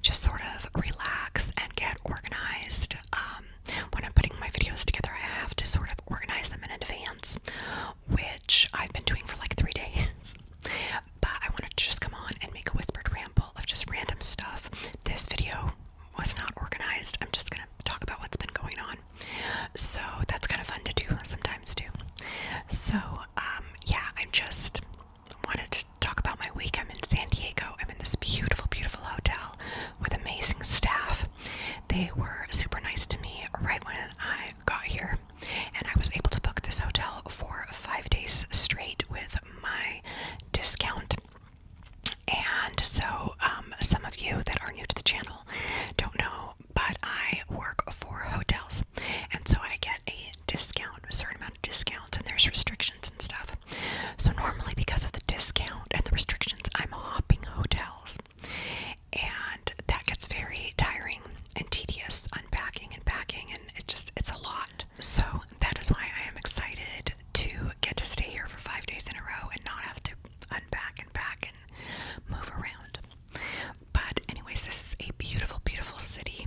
just sort of relax and get organized. When I'm putting my videos together, I have to sort of organize them in advance, which I've been doing for like 3 days. But I wanted to just come on and make a whispered ramble of just random stuff. This video was not organized. I'm just gonna talk about what's been going on. So that's kind of fun to do sometimes too. So yeah, I just wanted to talk about my week. I'm in San Diego. I'm in this beautiful, beautiful hotel with amazing staff. They were super nice to me right when I got here, and I was able to book this hotel for 5 days straight with my discount. And so some of you that are new to the channel don't know, but I work for hotels, and so I get a discount, a certain amount of discounts, and there's restrictions and stuff. So normally, because of the discount and the restrictions, I'm hopping hotels, and that gets very tiring and tedious, unpacking and packing, and it's a lot. So that is why I am excited to get to stay here for 5 days in a row and not have to unpack and pack and move around. But anyways, this is a beautiful, beautiful city,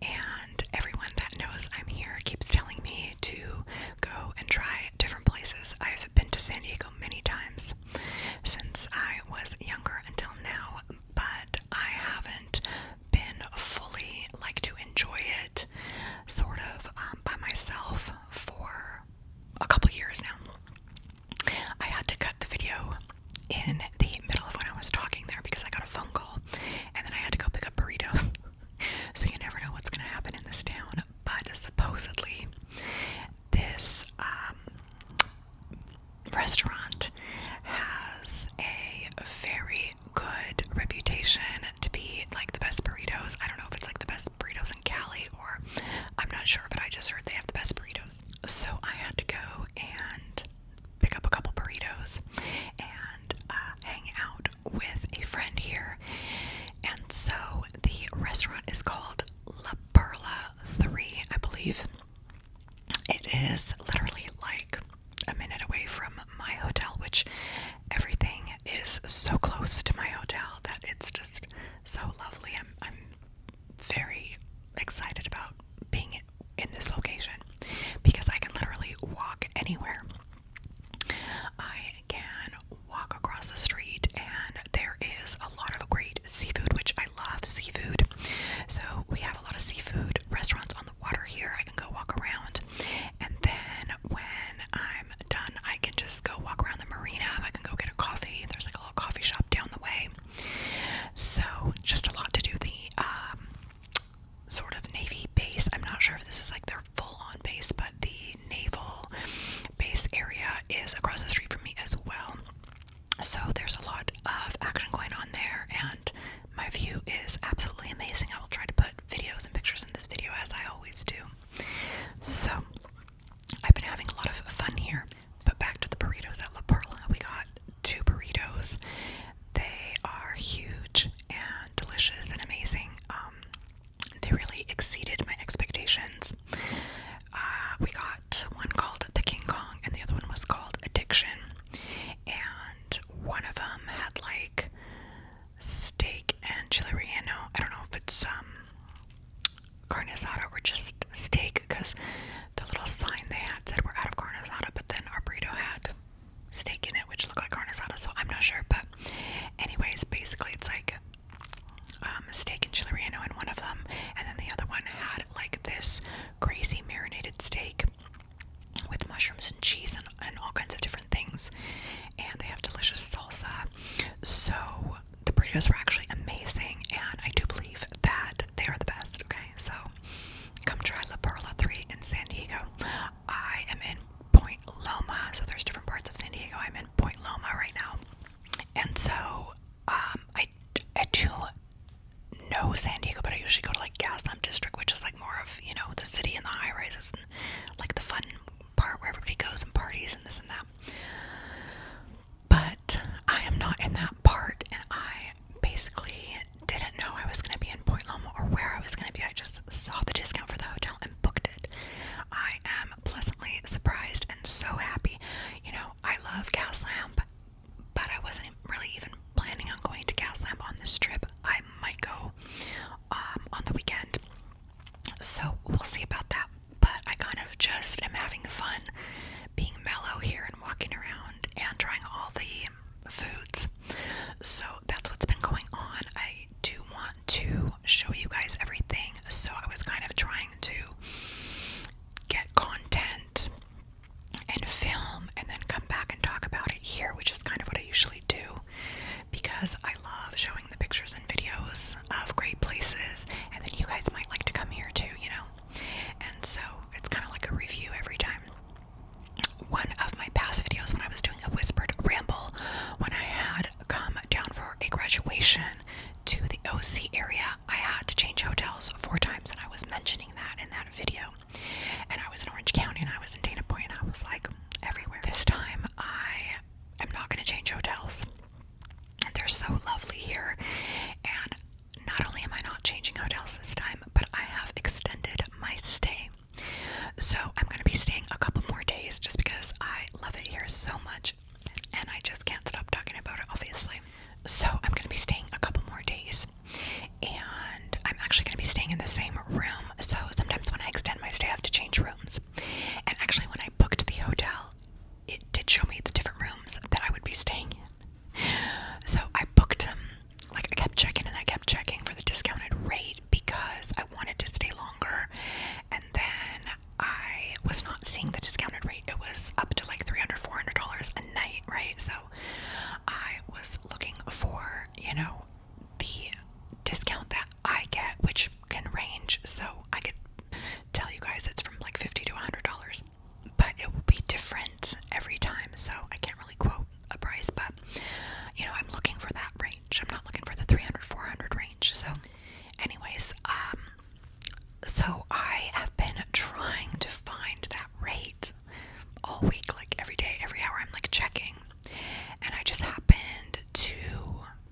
and everyone that knows I'm here keeps telling me to go and try different places. I've been to San Diego many times since I was younger until now, but I haven't been fully like to enjoy it sort of by myself for a couple years now. I had to cut the video in the middle of when I was talking there because I got a phone call, and then I had to go pick up burritos. So you never know what's going to happen in this town. But supposedly this restaurant has a very good reputation to be like the best burritos. I don't know if it's like the best burritos in Cali, or I'm not sure, but I just heard they have the best burritos. So I had to go and pick up a couple burritos and hang out with a friend here. And so the restaurant is called La Perla 3, I believe. It is literally like a minute away from my hotel, which everything is so close to my hotel that it's just so lovely. I'm very excited about being in this location because I can literally walk anywhere. I can walk across the street, and there is a lot of great seafood, which I love seafood. So we have a lot of seafood restaurants on the water here. I can go walk around, and then when I'm done, I can just go walk around the marina. I can go get a coffee. There's like a little coffee shop down the way. So just a lot to do. The sort of Navy base, I'm not sure if this is like their full-on base, but the naval base area is across the street from me as well. So there's a lot of action going on there, and my view is absolutely amazing. I will try to put videos and pictures in this video, as I always do. So I've been having a lot of fun here. But back to the burritos at La Perla. We got 2 burritos. They are huge and delicious and amazing. They really exceeded my expectations. We got one called the King Kong, and the other one was called Addiction. And one of them had like steak and chili relleno. I don't know if it's carne asada or just steak, because the little sign they had said we're out of carne asada, but then our burrito had steak in it, which looked like carne asada, so I'm not sure. But anyways, basically it's like steak and chili relleno in one of them, and then the other one had like this crazy marinated steak with mushrooms and cheese and all kinds of different things, and they have delicious salsa. So the burritos were actually amazing, and I do believe that they are the best. Okay, so come try La Perla 3 in San Diego. I am in Point Loma, so there's different parts of San Diego. I'm in Point Loma right now, and so I do know San Diego, but I usually go to like Gaslamp District, which is like more of, you know, the city and the high rises and like the fun part where everybody goes and parties and this and that. But I am not in that part, and I basically didn't know I was going to be in Point Loma or where I was going to be. I just saw the discount for the hotel and booked it. I am pleasantly surprised and so happy. You know, I love Gaslamp, but I wasn't really even planning on going to Gaslamp on this trip. I might go videos of great places, and then you guys might like to come here too, you know? And so it's kind of like a review every time. One of my past videos when I was doing a whispered ramble, when I had come down for a graduation to the OC area, I had to change hotels 4 times, and I was mentioning that in that video. And I was in Orange County, and I was in Dana Point, and I was like everywhere. This time, I am not going to change hotels. They're so lovely here, and not only am I not changing hotels this time, but I have extended my stay. So I'm going to be staying a couple more days just because I love it here so much, and I just can't stop talking about it, obviously. So I'm going to be staying a couple more days, and I'm actually going to be staying in the same room. So sometimes when I extend my stay, I have to change rooms. And actually, when I booked the hotel, it did show me the different rooms that I would be staying in. So I booked them, like I kept checking and I kept checking for the discounted rate because I wanted to stay longer. And then I was not seeing the discounted rate. It was up to like $300, $400 a night, right? So I was looking for, you know, the discount that I get, which can range. So I could tell you guys it's from like $50 to $100, but it will be different every time. So I can't really quote a price, but you know, I'm looking for that range. I'm not looking for the 300, 400 range. So anyways, so I have been trying to find that rate all week, like every day, every hour. I'm like checking, and I just happened to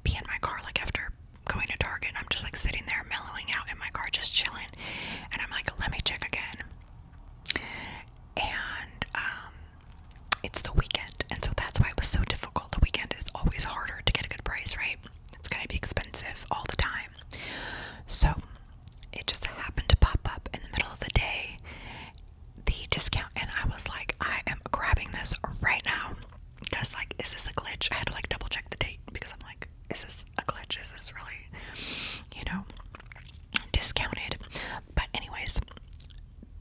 be in my car, like after going to Target, and I'm just like sitting there mellowing out in my car, just chilling, and I'm like, let me check again. And it's the weekend, and so that's why it was so difficult. The weekend is always harder to get a good price, right? It's gonna be expensive all the time. So it just happened to pop up in the middle of the day, the discount, and I was like, I am grabbing this right now, because like, is this a glitch? I had to like double check the date, because I'm like, is this a glitch? Is this really, you know, discounted? But anyways,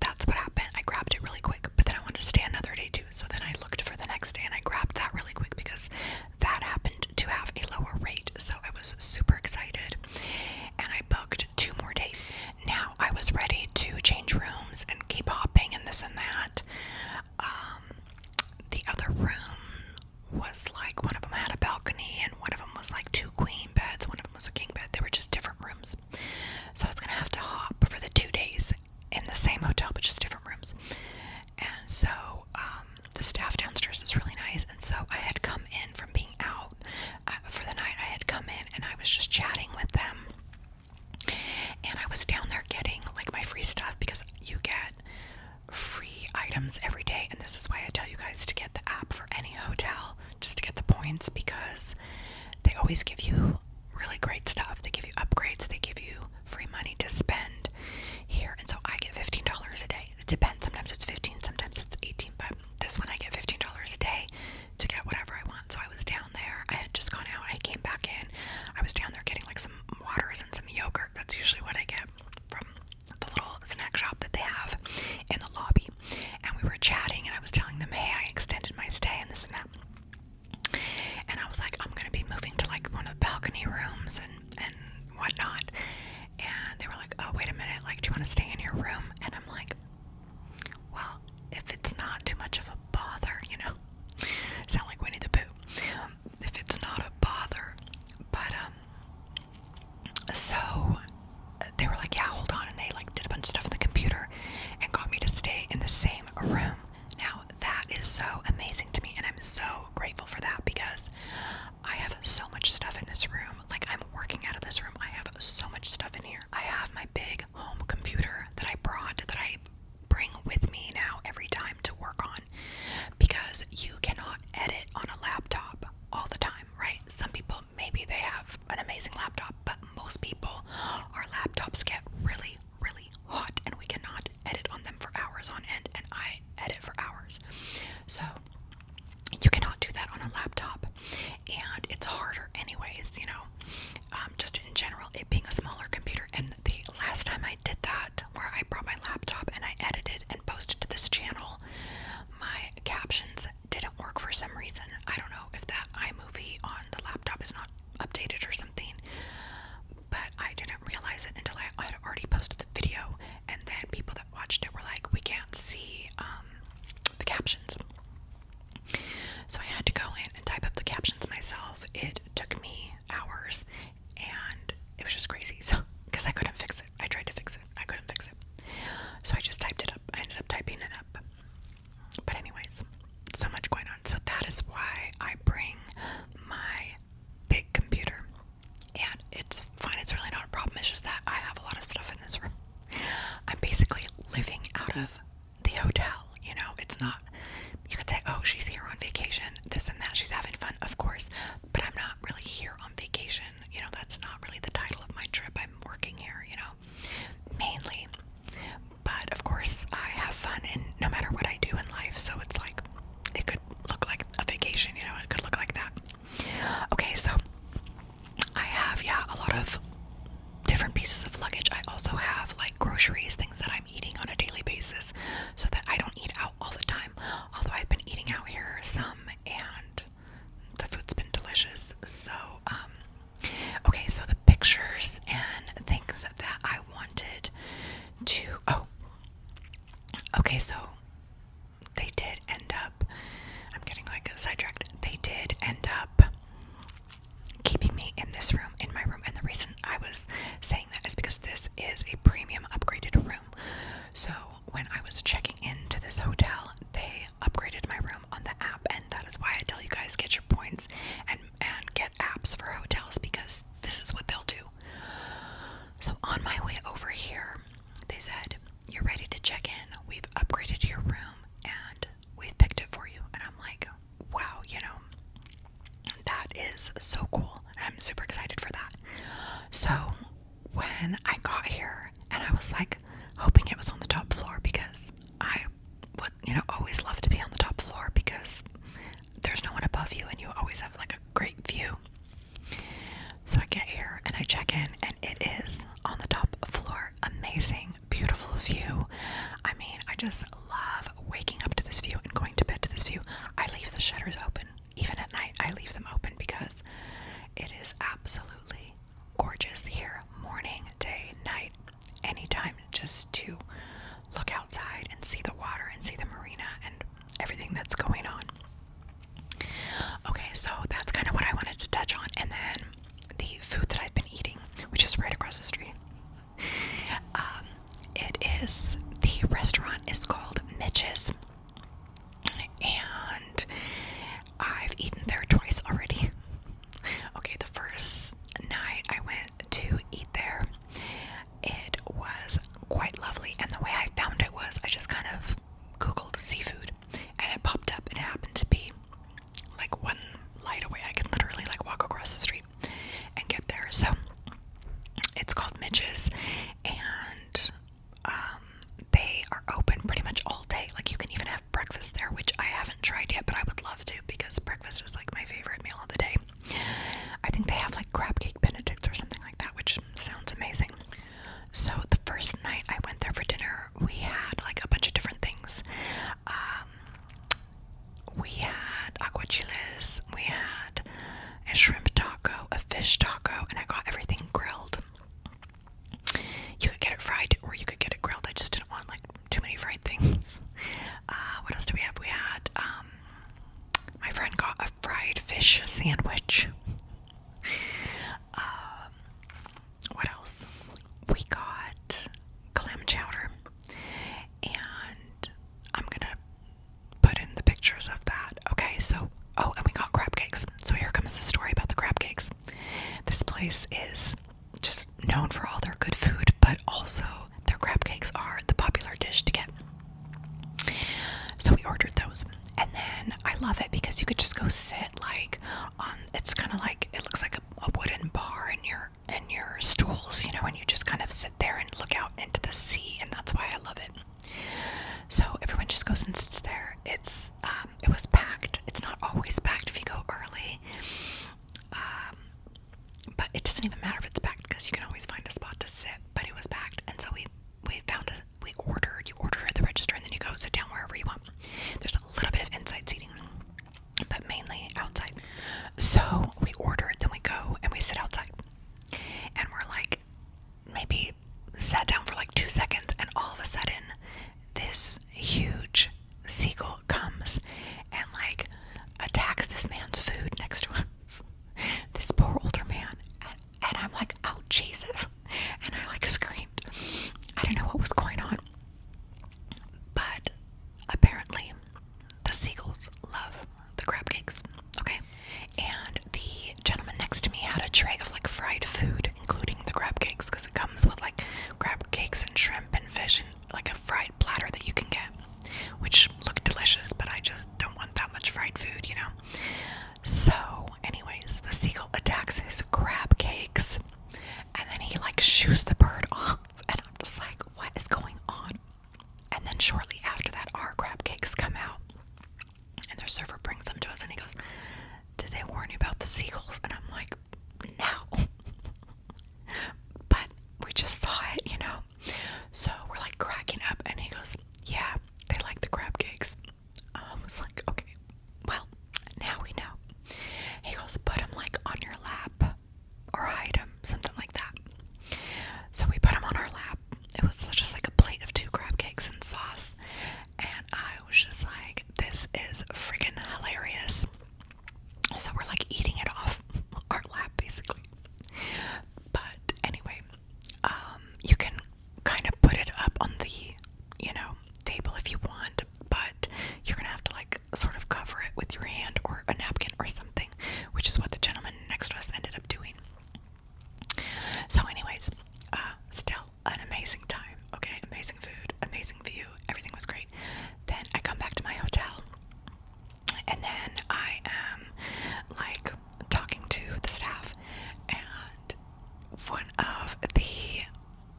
that's what happened. I grabbed it really quick, but then I wanted to stay another day too, so then I looked for the next day and I grabbed that really quick because that happened to have a lower rate. So I was super excited, and I booked 2 more days. Now I was ready to change rooms and keep hopping and this and that. The other room was like, one of them had a balcony, and one of them was like 2 queen beds, one of them was a king bed. They were just different rooms. So I was gonna have to hop for the 2 days in the same hotel, but just different rooms. And so the staff downstairs was really nice, and so I had come in from being out for the night. I had come in and I was just chatting with them, and I was down there getting like my free stuff, because you get free items every day, and this is why I tell you guys to get the app for any hotel, just to get the points, because they always give you really great stuff. They give you upgrades, they give you free money to spend here. And so I get $15 a day. It depends, sometimes it's 15, sometimes it's 18, but this one I get $15 a day to get whatever I want. So I was down there, I had just gone out, I came back in, I was down there getting like some waters and some yogurt. That's usually what I get from the little snack shop that they have in the lobby. And we were chatting, and I was telling them, hey, I extended my stay and this and that. And I was like, I'm gonna be moving to like one of the balcony rooms and whatnot. And they were like, oh, wait a minute, like, do you want to stay in your room? And I'm like, well, if it's not too much of a bother, you know, sound like Winnie the Pooh, if it's not a bother. But so they were like, yeah, hold on, and they like did a bunch of stuff on the computer and got me to stay in the same room. Now that is so amazing to me, and I'm so grateful for that, because I have so much stuff in this room. Like, I'm working out of this room, I have so much stuff in here. I have my big home computer that I brought, that I bring with me now every time to work on, because you cannot edit on a laptop all the time, right? Some people, maybe they have an amazing laptop, but most people, our laptops get really, really hot, and we cannot edit on them for hours on end, and I edit for hours. So you cannot do that on a laptop, and it's harder anyways, you know, just in general, it being a smaller computer. And the last time I did that, where I brought my laptop and I edited and posted to this channel, my captions didn't work for some reason. I don't know if that iMovie on the laptop is not updated or something, but different pieces of luggage. I also have like groceries, things that I'm eating on a daily basis, so that I don't eat out all the time. Although I've been eating out here some, and the food's been delicious. So, okay, so the pictures and things that I wanted to. Oh, okay, so they did end up. I'm getting like sidetracked. They did end up keeping me in this room, in my room, and the reason I was saying that is because this is a premium upgraded room. So when I was checking into this hotel, they upgraded my room on the app, and that is why I tell you guys, get your points and get apps for hotels, because this is what they'll do. So on my way over here, they said, you're ready to check in. We've upgraded your room and we've picked it for you. And I'm like, wow, that is so cool. I'm super excited for that. So when I got here, and I was like hoping it was on the top floor, because I would, always love to be on the top floor, because there's no one above you and you always have like a great view. So I get here and I check in, and it is on the top floor. Amazing, beautiful view. I mean, I just love waking up to this view and going to bed to this view. I leave the shutters open. Even at night, I leave them open because it is absolutely gorgeous here. Morning, day, night, anytime, just to look outside and see the water and see the marina and everything that's going on. Okay, so that's kind of what I wanted to touch on. And then the food that I've been eating, which is right across the street. The restaurant is called Mitch's, and I've eaten there twice already. Okay, the first night I went to eat there, it was quite lovely, and the way I found it was I just kind of Googled seafood, and it popped up, and it happened to be like one light away. I can literally like walk across the street and get there. So it's called Mitch's, and they are open pretty much all day. Like, you can even have breakfast there, which I haven't tried yet, but I would love to, because breakfast is like my favorite meal of the day. I think they have like crab cake benedicts or something like that, which sounds amazing. So the first night I went there for dinner, we had like a bunch of different things. We had aguachiles, we had a shrimp taco, a fish taco, and I got everything grilled. You could get it fried or you could get it grilled. I just didn't want like too many fried things. What else do we have? We had, my friend got a fried fish sandwich. What else? We got clam chowder, and I'm gonna put in the pictures of that. Okay, so, and we got crab cakes. So here comes the story about the crab cakes. This place is just known for all their good food, but also their crab cakes are the popular dish to get. So we ordered those, and then I love it because you could just go sit like on, it's kind of like, it looks like a wooden bar in your stools, and you just kind of sit there and look out into the sea, and that's why I love it. So everyone just goes and sits there. It was packed. It's not always packed if you go early, but it doesn't even matter if it's packed, because you can always find a spot to sit. But it was packed, and so we ordered. You order at the register, and then you go sit down wherever you want. There's a little bit of inside seating, but mainly outside. So we ordered, then we go and we sit outside, and we're like, maybe sat down for like 2 seconds, and all of a sudden this huge seagull comes and like attacks this man's food next to us. This poor older man, and I'm like, oh Jesus, and I like screamed. I don't know what was going on, but apparently the seagulls love the crab cakes. Okay, and the gentleman next to me had a tray of like fried food, including the crab cakes, because it comes with like crab cakes and shrimp and fish and like a fried platter that you can get, which look delicious, but I just don't want that much fried food, So anyways, the seagull attacks his crab cakes, and then he like shoos the bird off, and I'm just like, what is going on? And then shortly after that, our crab cakes come out, and their server brings them to us, and he goes, did they warn you about the seagulls? And I'm like, no. But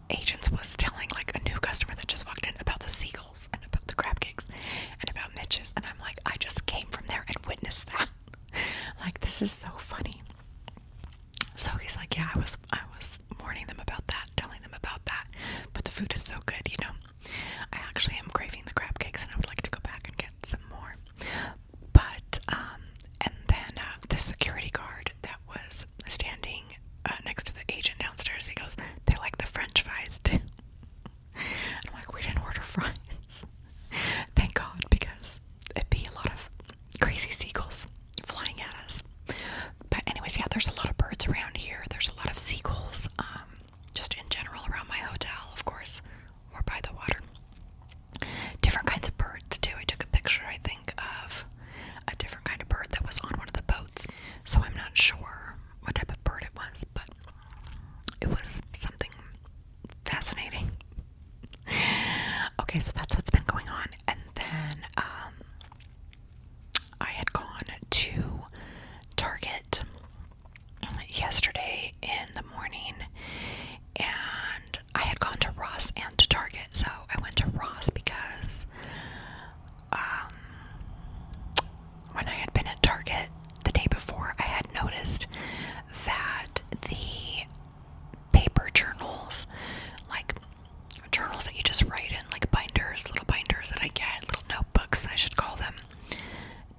agents was telling like a new customer that just walked in about the seagulls and about the crab cakes and about Mitch's, and I'm like, I just came from there and witnessed that. Like, this is so funny. So he's like, yeah, I was warning them about that, telling them about that, but the food is so good, you know. I actually am craving the crab cakes, and I would like to go back and get some more. But and then the security guard that was standing next to the agent downstairs, he goes, they like the French fries too. And I'm like, we didn't order fries. Thank God, because it'd be a lot of crazy seagulls flying at us. But anyways, yeah, there's a lot of birds around here. There's a lot of seagulls, just in general around my hotel, of course, or by the water. Different kinds of birds too. I took a picture, I think, of a different kind of bird that was on one of the boats. So I'm not sure what type of bird it was, but it was something fascinating. Okay, so that's what's been going on. And then I had gone to Target yesterday in the morning, and I had gone to Ross and to Target. So I went to Ross because when I had been at Target the day before, I had noticed that the paper journals, like journals that you just write in, like binders, little binders that I get, little notebooks, I should call them,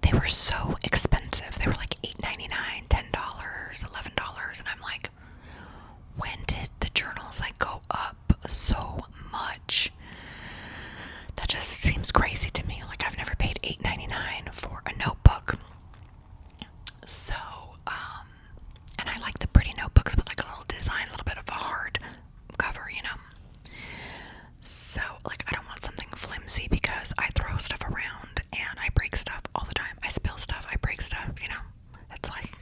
they were so expensive. They were like $8.99, $10, $11, and I'm like, when did the journals like go up so much? That just seems crazy to me. Like, I've never paid $8.99 for a notebook. So, and I like the pretty notebooks with like a little design, a little bit of a hard cover, you know. So, like, I don't want something flimsy because I throw stuff around and I break stuff all the time. I spill stuff, I break stuff, you know. It's like,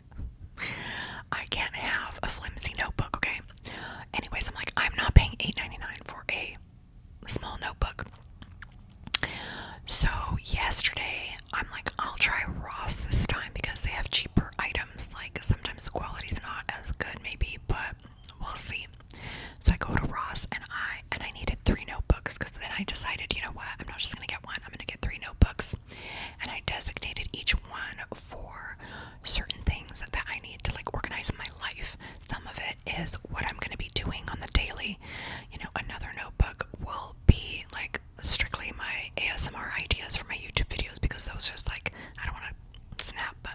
I can't have a flimsy notebook, okay? Anyways, I'm like, I'm not paying $8.99 for a small notebook. So yesterday, I'm like, I'll try Ross this time because they have cheaper items. Like, sometimes the quality's not as good, maybe, but we'll see. So I go to Ross, and I needed 3 notebooks, because then I decided, you know what, I'm not just gonna get one, I'm gonna get 3 notebooks. And I designated each one for certain things that I need to like organize in my life. Some of it is what I'm gonna be doing on the daily. You know, another notebook will be like strictly my ASMR ideas for my YouTube videos, because those just like, I don't want to snap, but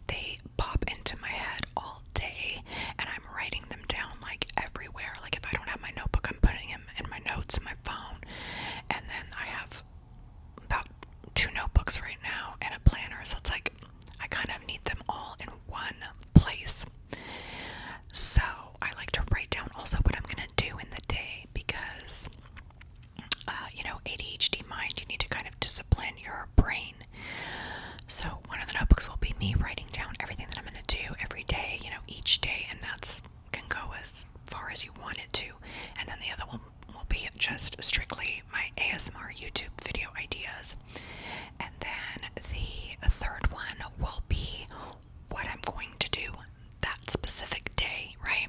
they pop into my head all day, and I'm writing them down like everywhere. Like, if I don't have my notebook, I'm putting them in my notes in my phone. And then I have about 2 notebooks right now and a planner, so it's like I kind of need them all in one place. So I like to write down also what I'm gonna do in the day, because you know, ADHD mind, you need to kind of discipline your brain. So one of the notebooks will be me writing down everything that I'm gonna do every day, you know, each day, and that's can go as far as you want it to. And then the other one will be just strictly my ASMR YouTube video ideas. And then the third one will be what I'm going to do that specific day, right?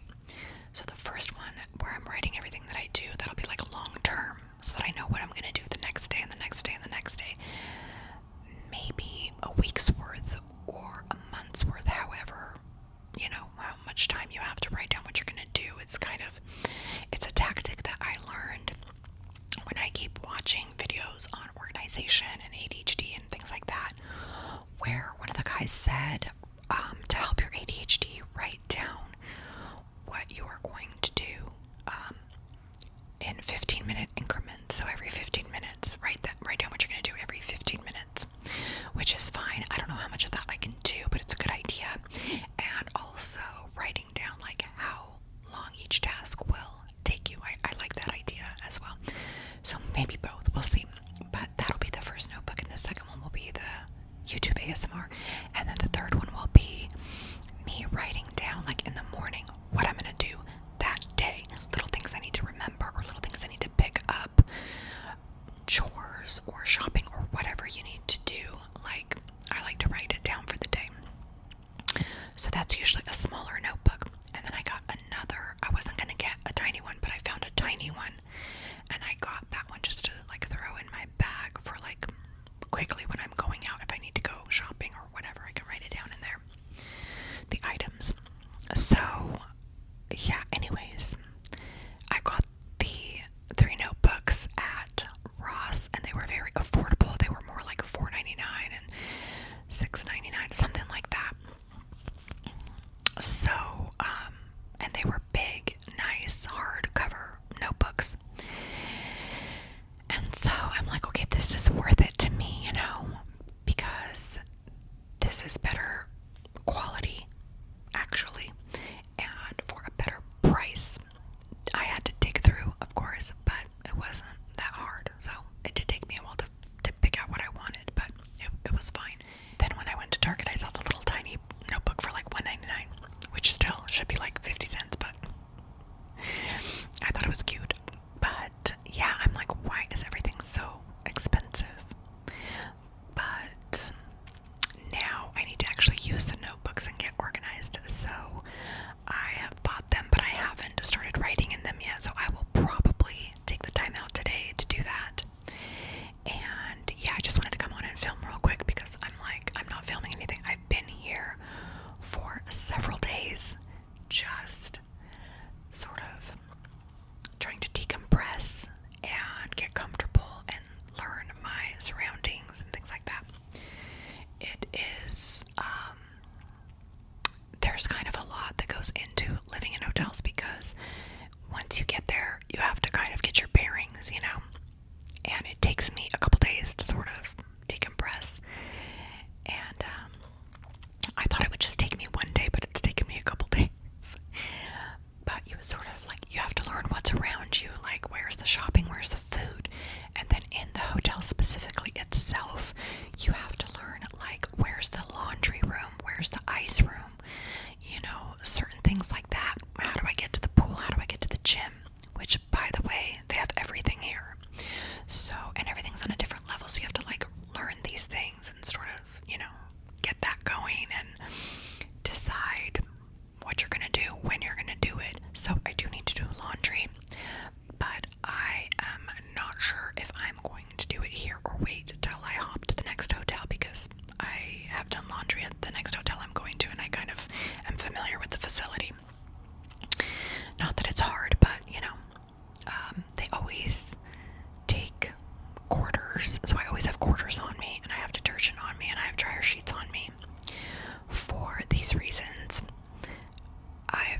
So the first one, where I'm writing everything that I do, that'll be like long term, so that I know what I'm going to do the next day and the next day and the next day. Maybe a week's worth or a month's worth, however, you know, how much time you have to write down what you're going to do. It's a tactic that I learned when I keep watching videos on organization and ADHD and things like that, where one of the guys said, to help your ADHD, write down what you are going to do in 15-minute increments. So every 15 minutes, write down what you're going to do every 15 minutes, which is fine. I don't know how much of that I can do, but it's a good idea. And also writing down like how long each task will take you. I like that idea as well. So maybe both, we'll see. But that'll be the first notebook, and the second one will be the YouTube ASMR, and then the third one will be me writing down, like in the morning, what I'm gonna do that day, little things I need to remember, or little things I need to pick up, chores or shopping or whatever you need to do. Like, I like to write it down for the day. So that's usually a smaller notebook. And then I got another, I wasn't gonna get a tiny one, but I found a tiny once you get there, you have to kind of get your bearings, and it takes me a couple days to sort of decompress. And I thought it would just take me one day, but it's taken me a couple days. But you sort of like, you have to learn what's around you, like where's the shopping, where's the food, and then in the hotel specifically itself, you have to learn like where's the laundry room, where's the ice room, certain things like that. How do I get to the pool? How do I get to the gym? Which, by the way, they have everything here. So, and everything's on a different level, so you have to like learn these things and sort of, get that going and decide what you're gonna do, when you're gonna do it. So I do need to do laundry, but I am not sure if I'm going to do it here or wait till I hop to the next hotel, because I have done laundry at the next hotel I'm going to, and I kind of am familiar with the facility. Not that it's hard, but they always take quarters, so I always have quarters on me, and I have detergent on me, and I have dryer sheets on me. For these reasons, I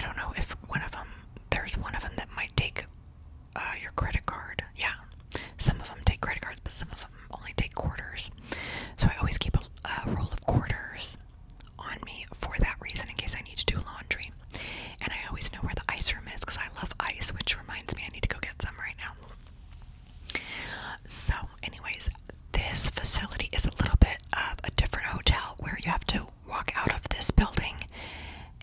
don't know if there's one of them that might take your credit card. Yeah, some of them take credit cards, but some of them only take quarters. So I always keep a roll of quarters on me for that reason, in case I need to do laundry. And I always know where the ice room is, because I love ice, which reminds me I need to go get some right now. So anyways, this facility is a little bit of a different hotel, where you have to walk out of this building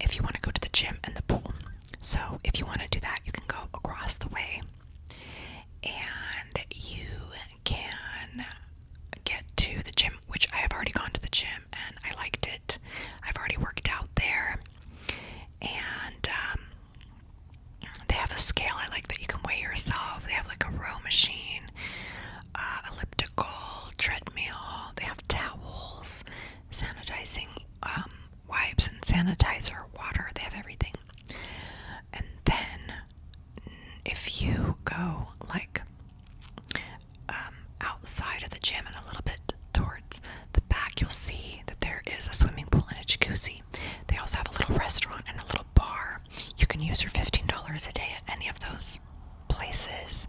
if you want to go to the gym and the pool. So if you want to do that, you can go across the way, and you can get to the gym, which I have already gone to the gym and I liked it. I've already worked out there, and they have a scale I like that you can weigh yourself. They have like a row machine, elliptical, treadmill. They have towels, sanitizing wipes and sanitizer, water. They have everything. And then if you go like outside of the gym and a little bit towards the back, you'll see that there is a swimming pool and a jacuzzi. They also have a little restaurant and a little bar. You can use your $15 a day at any of those places.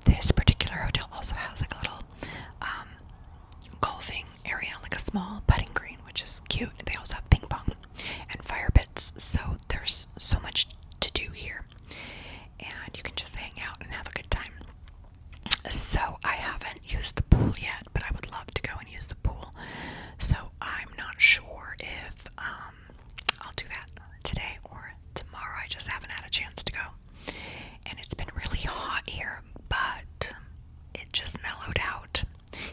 This particular hotel also has like a little golfing area, like a small putting green, which is cute. They also have ping pong and fire pits, so there's so much to do here, and you can just hang out and have a good time. So I haven't used the pool yet, but I would love to go and use the pool. So I'm not sure if I'll do that today or tomorrow. I just haven't had a chance to go. And it's been really hot here, but it just mellowed out.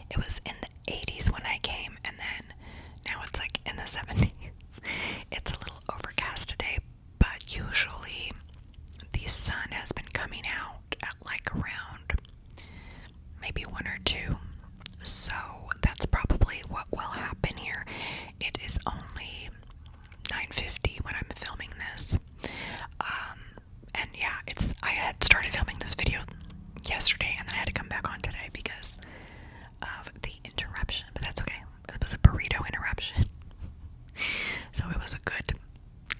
It was in the 80s when I came, and then now it's like in the 70s. It's a little overcast today, but usually the sun has been coming out at like around maybe 1 or 2. So that's probably what will happen here. It is only 9:50 when I'm filming this. And yeah, I had started filming this video yesterday, and then I had to come back on today because of the interruption, but that's okay. It was a burrito interruption. So it was a good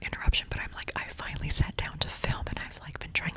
interruption, but I'm like, I finally sat down to film, and I've like been trying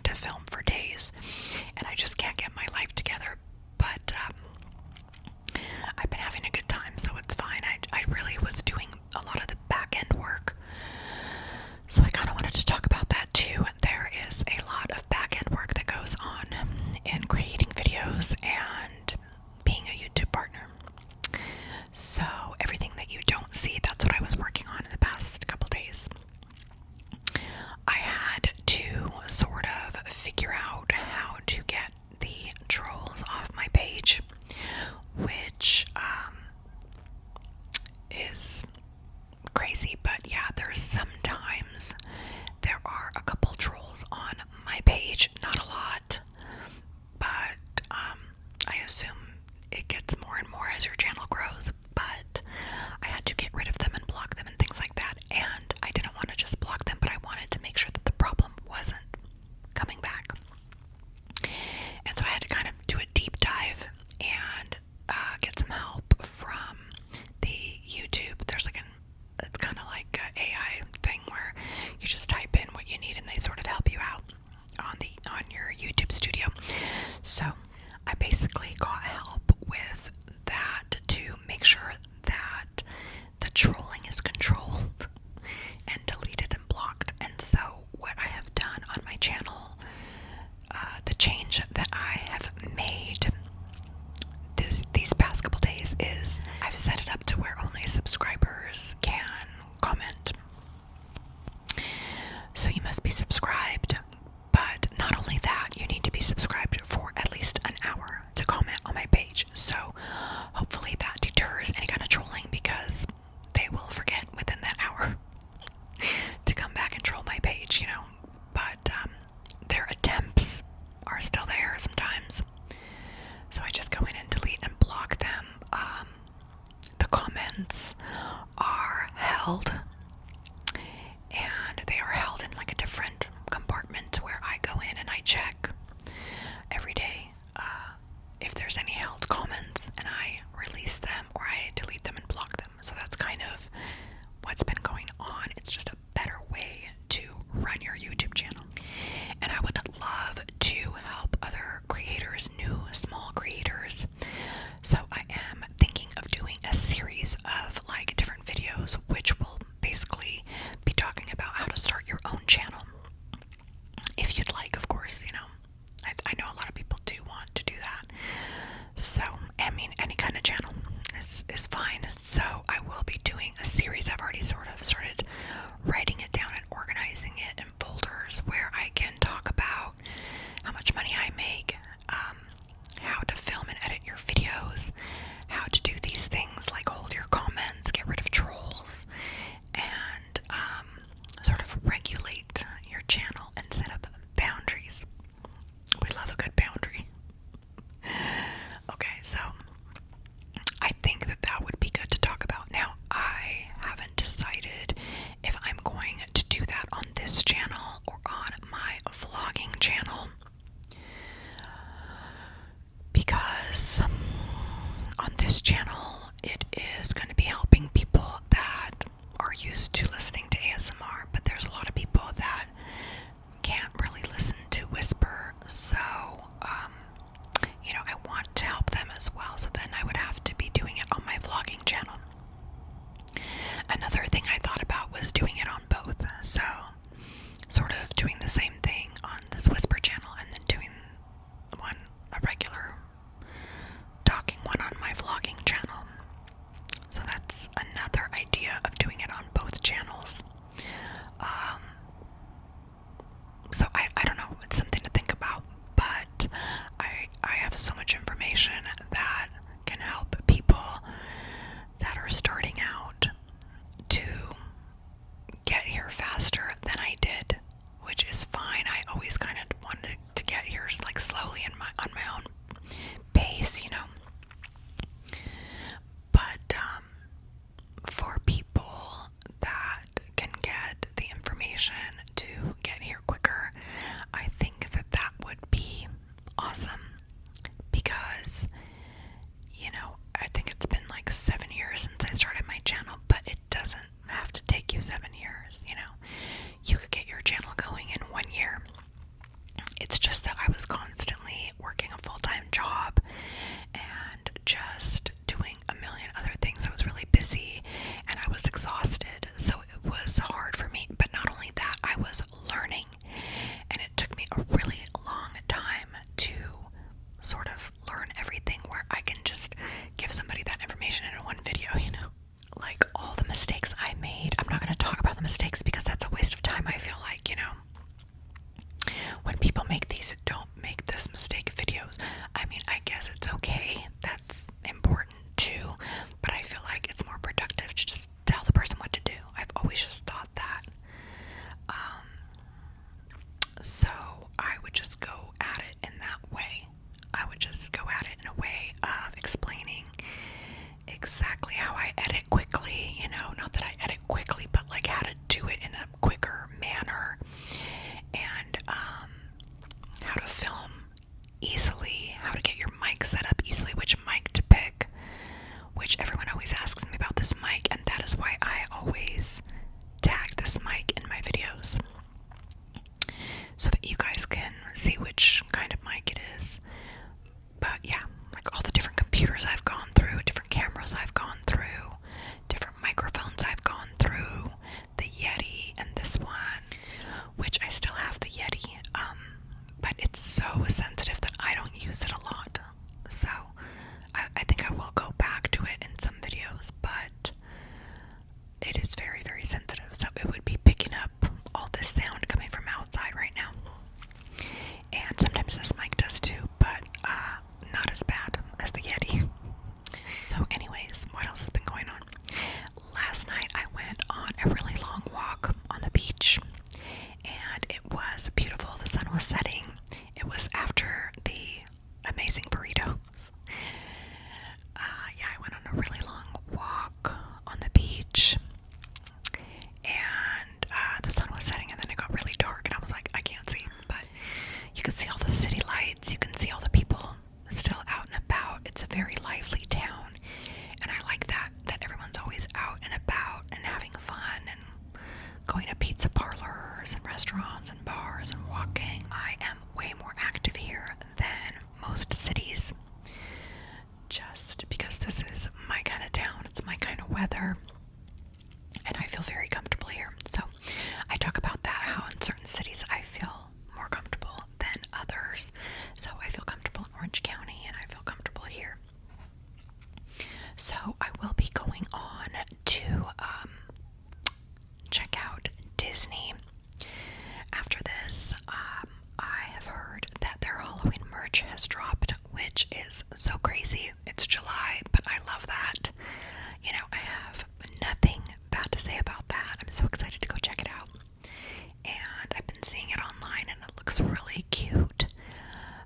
a really long time to sort of learn everything where I can just give somebody that information in one video, you know? Like all the mistakes I made. I'm not going to talk about the mistakes because that's a waste of time, I feel like, you know? When people make these don't make this mistake videos, I mean, I guess it's okay. That's important too. But I feel like it's more productive to just tell the person what to do. I've always just thought that. So I would just go at it in that way. I would just go at it in a way of explaining exactly how I edit quickly, you know, not that I edit quickly, but like how to do it in a quicker manner, and how to film easily, how to get your mic set up easily, which mic to pick, which everyone always asks me about this mic, and that is why I always tag this mic in my videos, so that you guys can see which kind of mic it is. But yeah, like all the different computers I've gone through, different cameras I've gone through, different microphones I've gone through, the Yeti and this one, which I still have the Yeti, but it's so sensitive that I don't use it a lot. So I think I will go back to it in some videos, but it is very, very sensitive. So it would be picking up all this sound coming from outside right now. And sometimes this mic does too, but not as bad as the Yeti. So anyways, what else has been going on? Last night I went on a really long walk on the beach, and it was beautiful. The sun was setting. It was after the amazing burritos. Yeah, I went on a really long walk on the beach, and the sun was setting, and then it got really dark, and I was like, I can't see, but you can see all the city lights, you can see all the people still out and about. It's a very lively town, and I like that everyone's always out and about and having fun and going to pizza parlors and restaurants and bars and walking. I am way more active here than most cities, just because this is my kind of town, it's my kind of weather, and I feel very comfortable here. So I talk about that, how in certain cities I feel more comfortable than others. So I feel comfortable in Orange County, and I feel comfortable here. So I will be going on to check out Disney. After this, I have heard that their Halloween merch has dropped, which is so crazy. It's July, but I love that. You know, I have nothing bad to say about that. I'm so excited to go check it out. And I've been seeing it online, and it looks really cute.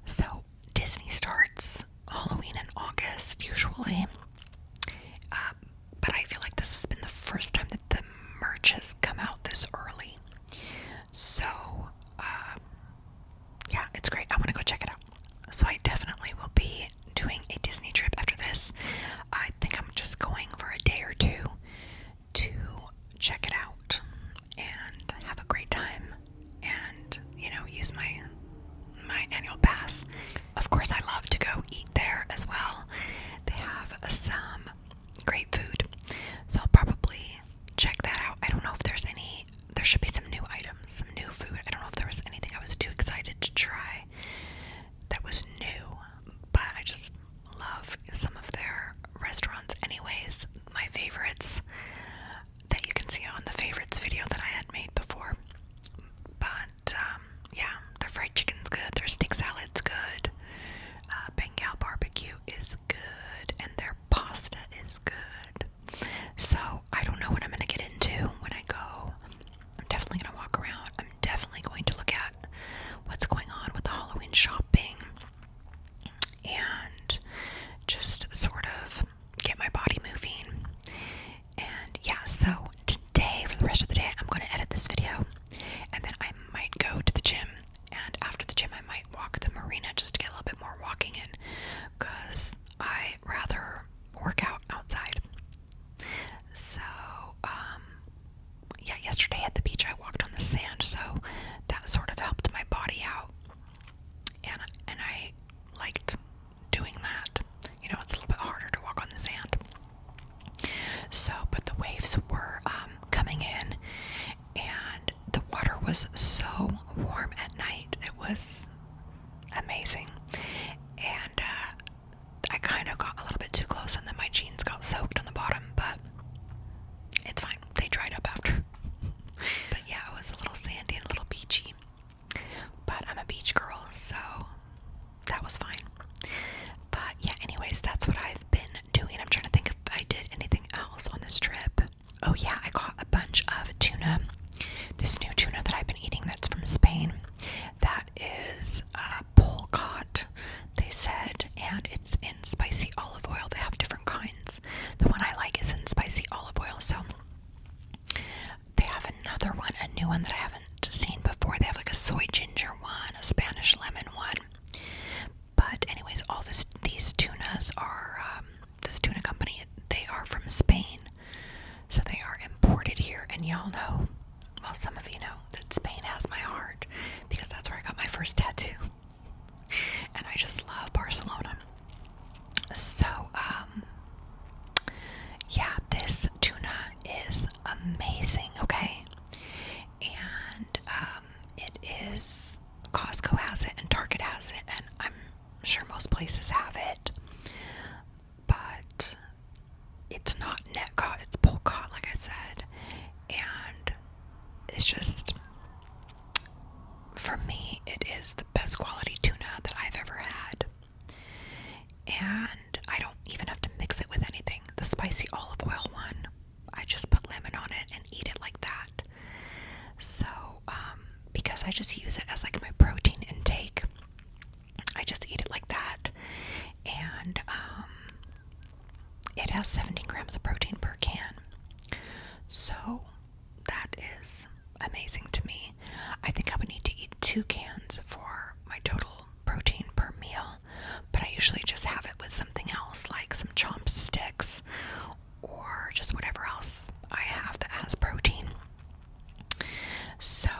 So Disney starts Halloween in August, usually. But I feel like this has been the first time that the merch has come out this early. So, yeah, it's great. I want to go check it out. So I definitely will be doing a Disney trip after this. I think I'm just going for a day or two to check it out and have a great time and, you know, use my annual pass. Of course, I love to go eat there as well. They have some great food, so I'll probably check that out. I don't know if there's any, there should be some new items, some new food. I don't know if there was anything I was too excited to try that was new, but I just love some of their restaurants anyways. My favorites that you can see on the favorites video that I had made before. But yeah, their fried chicken's good, their steak salad's good, Bengal barbecue is good, and their pasta was amazing. And I kind of got a little bit too close, and then my jeans got soaked on the bottom, but it's fine. They dried up after. But yeah, it was a little sandy and a little beachy. But I'm a beach girl, so that was fine. But yeah, anyways, that's what I've been doing. I'm trying to think if I did anything else on this trip. Oh yeah, I caught a bunch of tuna. This new tuna that I've been eating that's from Spain. That is pole caught, they said, and it's in spicy olive oil. They have different kinds. The one I like is in spicy olive oil. So they have another one, a new one that I haven't seen before. They have like a soy ginger one, a Spanish lemon one. But anyways, all these tunas are, this tuna company, they are from Spain. So they are imported here, and y'all know, well, some of you know, that Spain has my heart, because that's where I got my first tattoo. And I just love Barcelona. So, yeah, this tuna is amazing, okay? And, it is, Costco has it, and Target has it, and I'm sure most places have it. But it's not net caught, it's pole caught, like I said. And it's just, for me, it is the best quality tuna that I've ever had. And I don't even have to mix it with anything. The spicy olive oil one, I just put lemon on it and eat it like that. So, because I just use it as like my protein intake, I just eat it like that. And it has 17 grams of protein per can. So that is amazing to me. I think I would need to eat 2 cans for my total protein per meal, but I usually just have it with something else, like some chopsticks or just whatever else I have that has protein. So,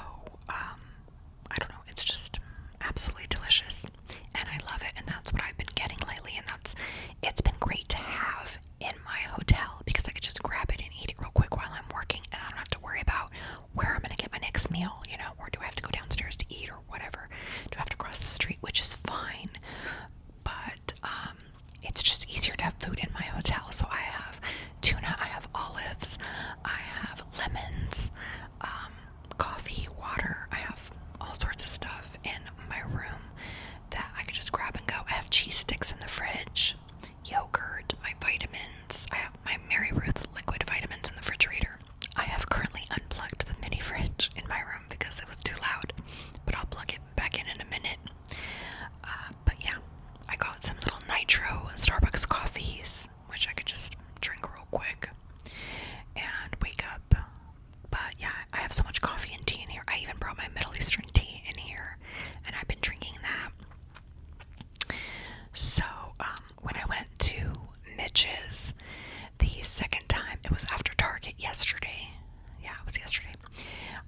I don't know, it's just absolutely delicious, and I love it, and that's what I've been getting lately, and it's been great to have in my hotel, because I could just grab it and eat it real quick while I'm working, and I don't have to worry about where I'm going to get my next meal, you know, or do I have to go downstairs to eat or whatever, do I have to cross the street, which is fine, but it's just easier to have food in my hotel. So I have tuna, I have olives, I have lemons, coffee, water, I have all sorts of stuff in my room that I could just grab and go. I have cheese sticks in the fridge, yogurt, my vitamins. I have my Mary Ruth liquid vitamins in the refrigerator. I have currently unplugged the mini fridge in my room because it was too loud, but I'll plug it back in a minute. But yeah, I got some little nitro Starbucks coffees, which I could just drink real quick and wake up. But yeah, I have so much coffee and tea in here. I even brought my Middle Eastern tea in here, and I've been drinking that. So, when I went to Mitch's the second time, it was after Target yesterday. Yeah, it was yesterday.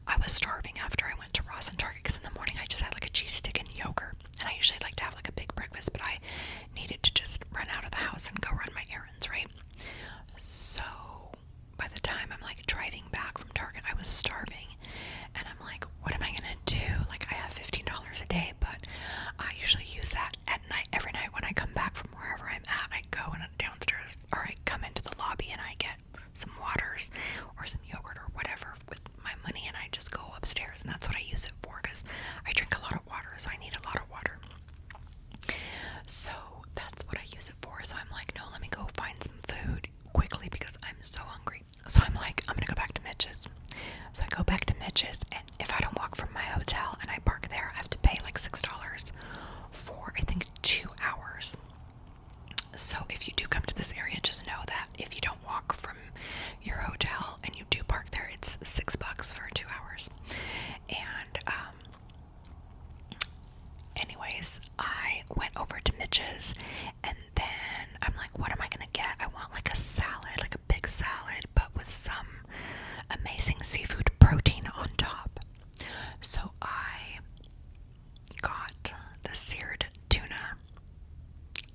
I was starving after I went to Ross and Target, because in the morning I just had like a cheese stick and yogurt, and I usually like to have like a big breakfast, but I needed to just run out of the house and go run my errands, right? So by the time I'm like driving back from Target, I was starving, and I'm like, what am I gonna do? Like, I have $15 a day, but I usually use that at night. Every night when I come back from wherever I'm at, I go and downstairs, or I come into the lobby and I get some waters or some yogurt or whatever with my money, and I just go upstairs, and that's what I use it for, because I drink a lot of water, so I need a lot of water. So that's what I use it for. So I'm like, no, let me go find some food quickly because I'm so hungry. So I'm like, I'm gonna go back to Mitch's. So I go back to Mitch's, and if I don't walk from my hotel and I park there, I have to pay like $6 for, I think, 2 hours. So if you do come to this area, just know that if you don't walk from your hotel and you do park there, it's $6 for 2 hours. And anyways, I went over to Mitch's, and then I'm like, what am I gonna get? I want like a salad, like a big salad, but with some amazing seafood protein on top. So I got the seared tuna.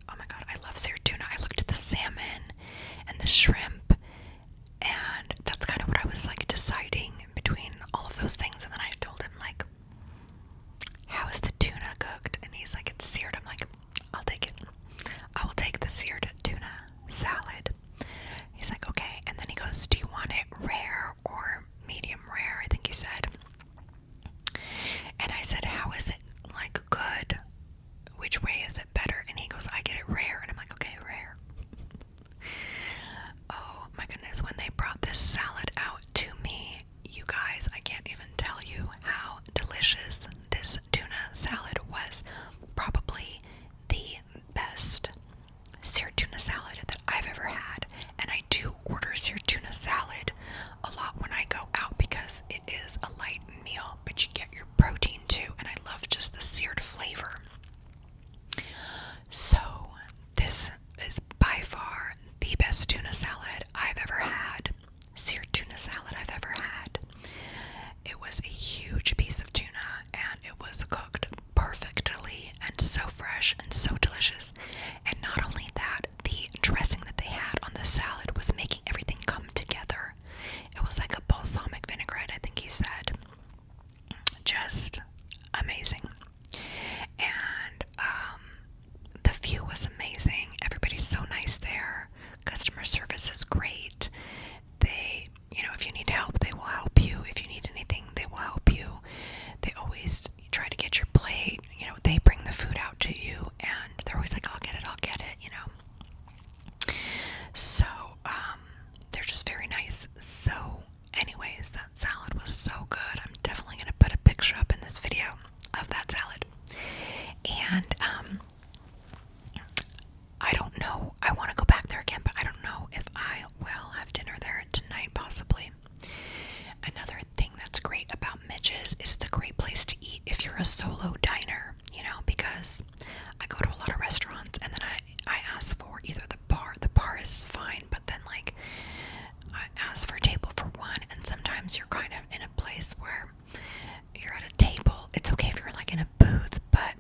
Oh my god, I love seared tuna. I looked at the salmon and the shrimp, and that's kind of what I was like deciding between all of those things. And then I told him, like, how is the tuna fresh and so delicious. And not only that, the dressing that they had on the salad was making everything come together. It was like a balsamic vinaigrette, I think he said. Just amazing. And the view was amazing. Everybody's so nice there. Customer service is great. They, if you need help, they will help you. If you need anything, they will help you. They always try to get your plate. They bring the food out to you, and they're always like, I'll get it. So, they're just very nice. So, anyways, that salad was so good. I'm definitely going to put a picture up in this video of that salad. And, I don't know. I want to go back there again, but I don't know if I will have dinner there tonight, possibly. Another thing that's great about Mitch's is it's a great place to eat if you're a solo diner, because I go to a lot of restaurants and then I ask for either the bar. The bar is fine, but then I ask for a table for one, and sometimes you're kind of in a place where you're at a table. It's okay if you're in a booth, but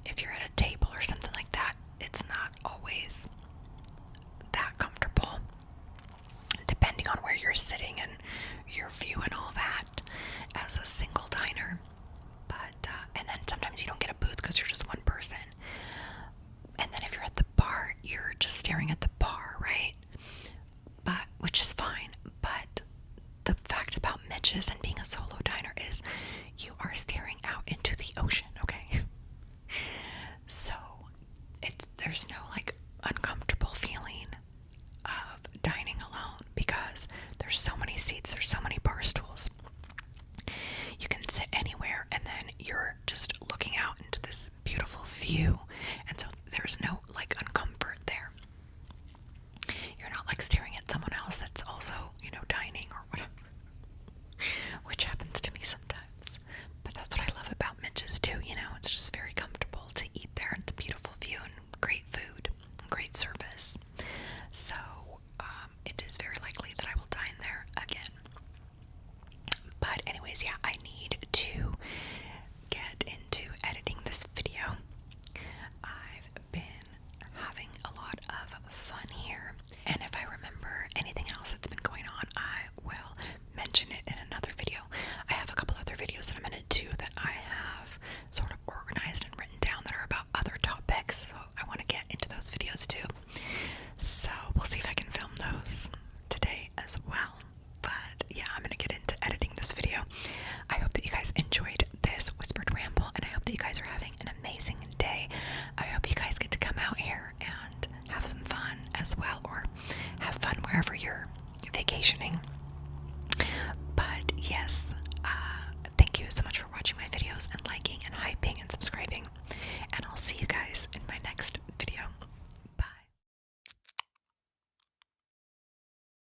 if you're at a table or something like that, it's not always that comfortable, depending on where you're sitting and your view and all that as a single diner. But and then sometimes you don't get a booth because you're just one person. And then if you're at the bar, you're just staring at the bar, right? But which is fine. But the fact about Mitch's and being a solo diner is you are staring out into the ocean, okay? So there's no uncomfortable feeling of dining alone because there's so many seats, there's so many bar stools. You can sit anywhere, and then you're just looking out into this beautiful view, and so there's no